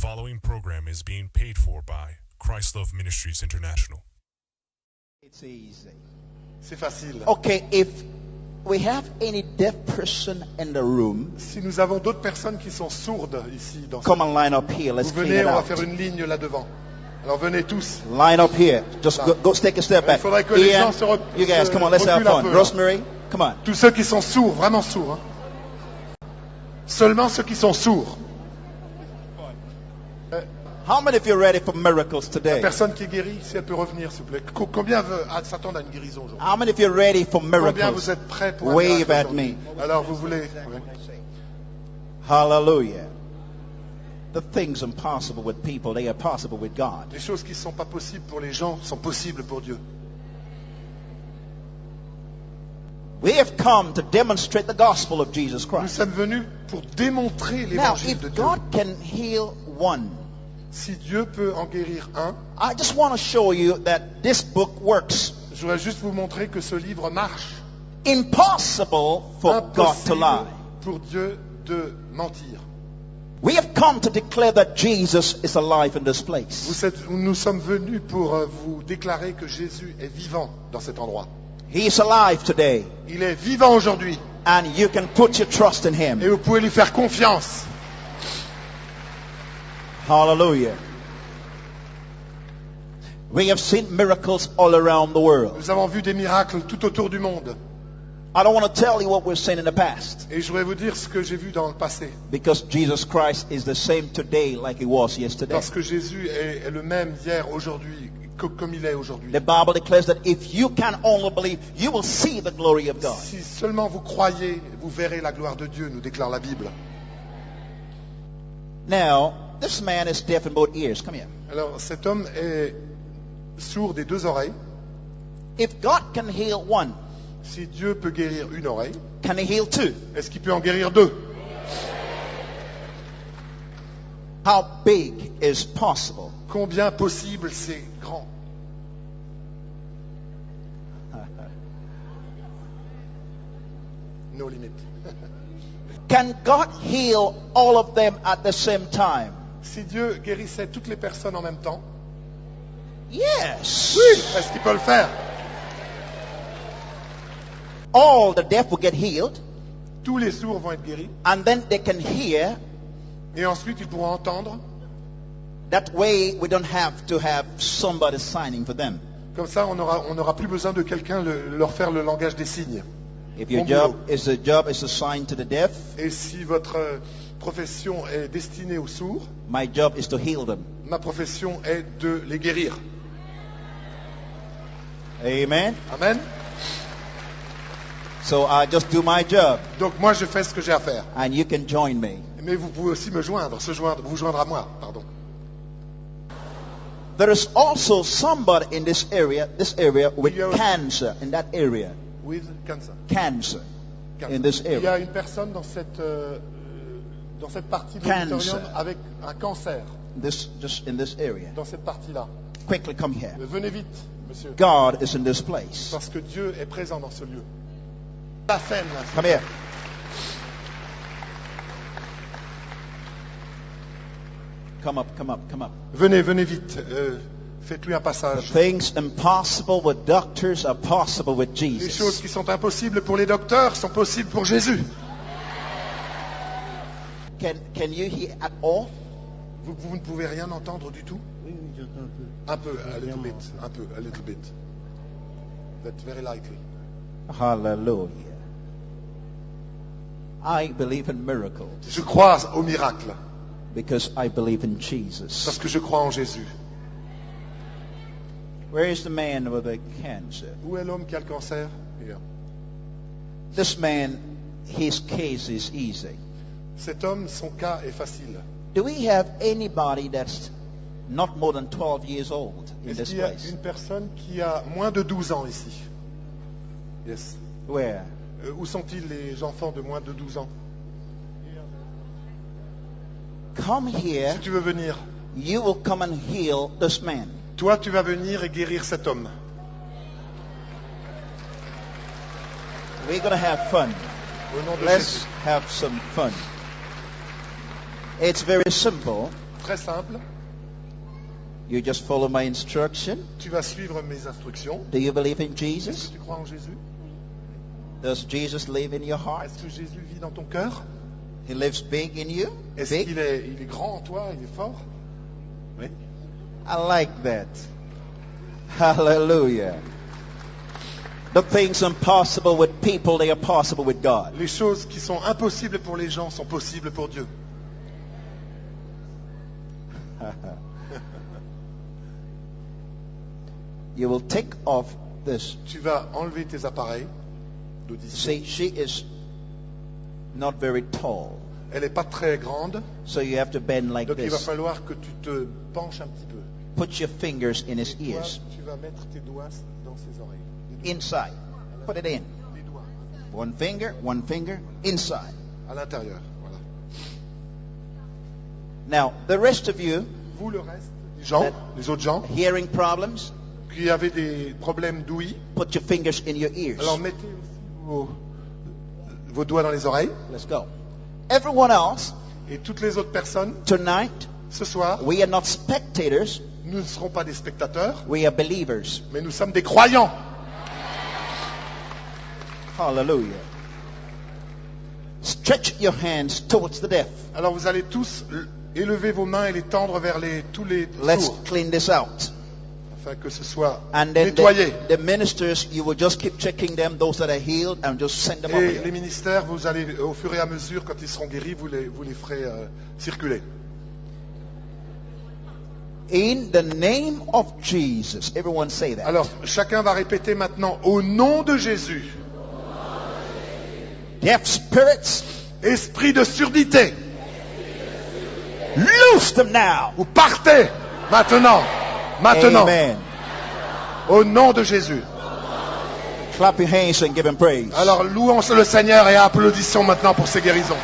following program is being paid for by Christ Love Ministries International. It's easy. C'est facile. Okay, if we have any deaf person in the room, Si nous avons d'autres personnes qui sont sourdes ici, come on, line up here. Let's vous clean venez, it on va out. faire une ligne là devant. Alors venez tous. Line up here. Just go take a step Il back. faudrait que les Ian, gens you guys, come on, let's have reculent un fun. peu, là. Rosemary, come on. Tous ceux qui sont sourds, vraiment sourds. Hein. Seulement ceux qui sont sourds. How many of you are ready for miracles La today? personne qui est guérie, si elle peut revenir, s'il vous plaît. Combien s'attendent à une guérison aujourd'hui? How many of you are ready for Combien miracles? vous êtes prêts pour un Wave miracle at aujourd'hui? me. Alors vous voulez... Oui. Hallelujah. The things impossible with people, they are possible with God. Les choses qui ne sont pas possibles pour les gens sont possibles pour Dieu. We have come to demonstrate the gospel of Jesus Nous Christ. sommes venus pour démontrer Now, l'évangile de if Dieu. God can heal one, Si Dieu peut en guérir un, I just want to show you that this book works. je voudrais juste vous montrer que ce livre marche. Impossible for God to Impossible lie. pour Dieu de mentir. We have come to declare that Jesus is alive in this place. Nous sommes venus pour vous déclarer que Jésus est vivant dans cet endroit. He is alive today, Il est vivant aujourd'hui and you can put your trust in et Him. vous pouvez lui faire confiance. Hallelujah. We have seen miracles all around the world. Nous avons vu des miracles tout autour du monde. I don't want to tell you what we've seen in the past, Et je voudrais vous dire ce que j'ai vu dans le passé. because Jesus Christ is the same today like He was yesterday. Parce que Jésus est le même hier, aujourd'hui, comme il est aujourd'hui. The Bible declares that if you can only believe, you will see the glory of God. Si seulement vous croyez, vous verrez la gloire de Dieu, nous déclare la Bible. Now, this man is deaf in both ears. Come here. Alors cet homme est sourd des deux oreilles. If God can heal one, Si Dieu peut guérir une oreille, can He heal two? est-ce qu'il peut en guérir deux? How big is possible? Combien possible c'est grand? No limit. Can God heal all of them at the same time? Si Dieu guérissait toutes les personnes en même temps, Yes. oui, est-ce qu'il peut le faire? All the deaf will get healed, Tous les sourds vont être guéris and then they can hear. et ensuite ils pourront entendre. That way, we don't have to have somebody signing for them. Comme ça, on n'aura plus besoin de quelqu'un leur faire le langage des signes. If your Bon job is to sign to the deaf, Et si votre profession est destinée aux sourds, my job is to heal them. ma profession est de les guérir. Amen. Amen. So I just do my job, Donc moi, je fais ce que j'ai à faire. and you can join me. Mais vous pouvez aussi vous joindre à moi, pardon. There is also somebody in this area with Yeah. cancer in that area. With cancer. Cancer in this Il y a area. une personne dans cette partie de Cancer. l'auditorium avec un cancer, Just in this area. dans cette partie-là. Quickly come here. Venez vite, monsieur. God is in this place. Parce que Dieu est présent dans ce lieu. La scène, là. Come here. Come up. Venez vite. Faites-lui un passage. Things impossible with doctors are possible with Les choses Jesus. qui sont impossibles pour les docteurs sont possibles pour Jésus. Can you hear at all? Vous ne pouvez rien entendre du tout? Un peu, a little bit. That's very likely. Hallelujah. I believe in miracles Je crois au miracle because I believe in Jesus. parce que je crois en Jésus. Where is the man with the cancer? Où est l'homme qui a le cancer? Here. This man, his case is easy. Cet homme, son cas est facile. Do we have anybody that's not more than 12 years old in Est-ce this qu'il y a place? une personne qui a moins de 12 ans ici? Yes. Where? Où sont-ils les enfants de moins de 12 ans? Come here. Si tu veux venir, You will come and heal this man. toi tu vas venir et guérir cet homme. We're going to have fun. Au nom de Let's Jésus. have some fun. It's very simple. très simple. You just follow my instruction. Tu vas suivre mes instructions. Do you believe in Est-ce Jesus? que tu crois en Jésus? Does Jesus live in your heart? Est-ce que Jésus vit dans ton cœur? He lives big in you? Est-ce Big? qu'il est, il est grand en toi? Il est fort? Oui. I like that. Hallelujah. The things impossible with people, they are possible with God. Les choses qui sont impossibles pour les gens sont possibles pour Dieu. You will take off this. Tu vas enlever tes appareils d'audition. See, she is not very tall, Elle n'est pas très grande, so you have to bend like donc il va this. falloir que tu te penches un petit peu. Put your fingers in his Et toi, ears. tu vas mettre tes doigts dans ses oreilles. Les doigts. Inside. Put it in. Les doigts. One finger, inside. À l'intérieur. Voilà. Now, the rest of you, Vous, le reste, les autres gens, hearing problems, qui avaient des problèmes d'ouïe, put your fingers in your ears. alors mettez aussi vos doigts dans les oreilles. Let's go. Everyone else, Et toutes les autres personnes, tonight, ce soir, we are not spectators, nous ne serons pas des spectateurs, we are believers. mais nous sommes des croyants. Hallelujah. Stretch your hands towards the deaf. Alors vous allez tous élever vos mains et les tendre vers tous les Let's sourds, clean this out. afin que ce soit And then nettoyé. the ministers, you will just keep checking them, those that are healed, and just send them over Et les here. ministères, vous allez, au fur et à mesure, quand ils seront guéris, vous les ferez circuler. In the name of Jesus. Everyone say that. Alors, chacun va répéter maintenant, au nom de Jésus, Deaf spirits, esprit de surdité, loose them now. vous partez maintenant, Amen. au nom de Jésus. Clap your hands and give him praise. Alors, louons le Seigneur et applaudissons maintenant pour ces guérisons.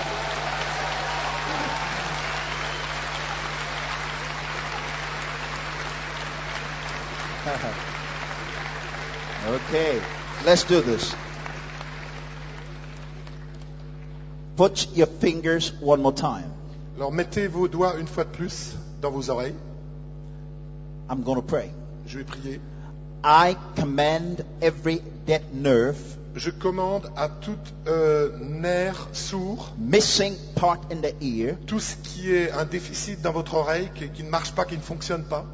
Okay, let's do this. Put your fingers one more time. Alors, mettez vos doigts une fois de plus dans vos oreilles. I'm going to pray. Je vais prier. I command every dead nerve, Je commande à tout nerf sourd, missing part in the ear, tout ce qui est un déficit dans votre oreille, qui ne marche pas, qui ne fonctionne pas,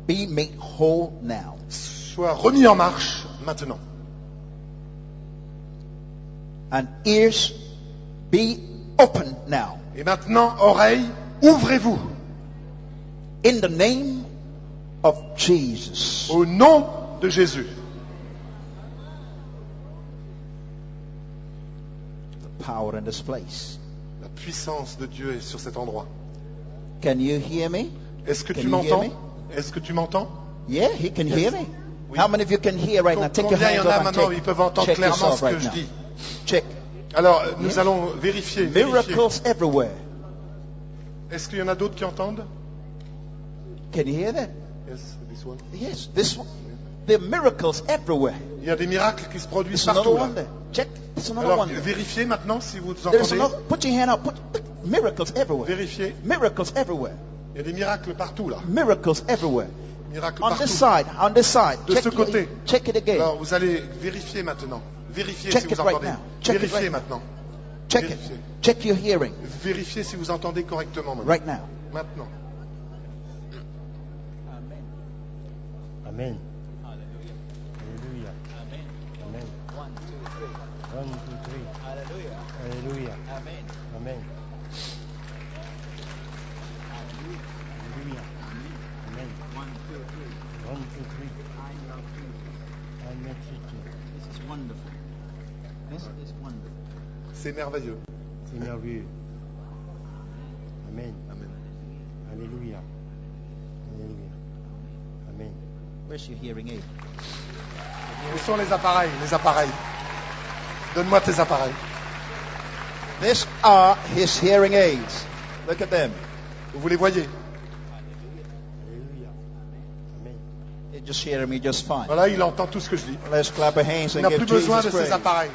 be made whole now. soit remis en marche maintenant. And ears be open now. Et maintenant, oreilles, ouvrez-vous. In the name of Jesus. Au nom de Jésus. The power in this place. La puissance de Dieu est sur cet endroit. Can you hear me? Est-ce que Can tu you hear m'entends? me? Est-ce que tu m'entends? Yeah, he can Yes. hear me. Oui. How many of you can hear right now? Take your Combien il y hands en a off and maintenant? check. Ils peuvent entendre Check clairement yourself ce que right je now. dis. Check. Alors, nous Yes. allons vérifier. vérifier. Miracles everywhere. Est-ce qu'il y en a d'autres qui entendent? Can you hear that? Yes, this one. Yes, this one. There are miracles everywhere. Il y a des miracles qui se produisent It's another partout. one Là. there. Check. It's another Alors, one there. vérifiez maintenant si vous There's entendez. another. Put your hand up. Put miracles everywhere. Vérifiez. Miracles everywhere. Il y a des miracles partout là. Miracles everywhere. Miracles On partout. this side. On this side. De Check ce côté. Check it again. Alors, vous allez vérifier maintenant. Vérifiez Check si it vous right entendez. now. Check it Vérifiez right now. maintenant. Check it. vérifiez. Check your hearing Vérifiez si vous entendez correctement maintenant. right now. Maintenant. Amen. Hallelujah. Amen. 1, 2, 3. Hallelujah. Hallelujah. Amen. Amen. Hallelujah. Amen. 1, 2, 3. Amen. This is wonderful. This is wonderful. C'est merveilleux. C'est merveilleux. Amen. Amen. Alléluia. Alléluia. Amen. Where's your hearing aid? Où sont les appareils? Les appareils. Donne-moi tes appareils. These are his hearing aids. Look at them. Vous les voyez? Alléluia. Amen. They're just hearing me just fine. Voilà, il entend tout ce que je dis. Let's clap our hands Il and n'a give plus besoin de Jesus ces praise. appareils.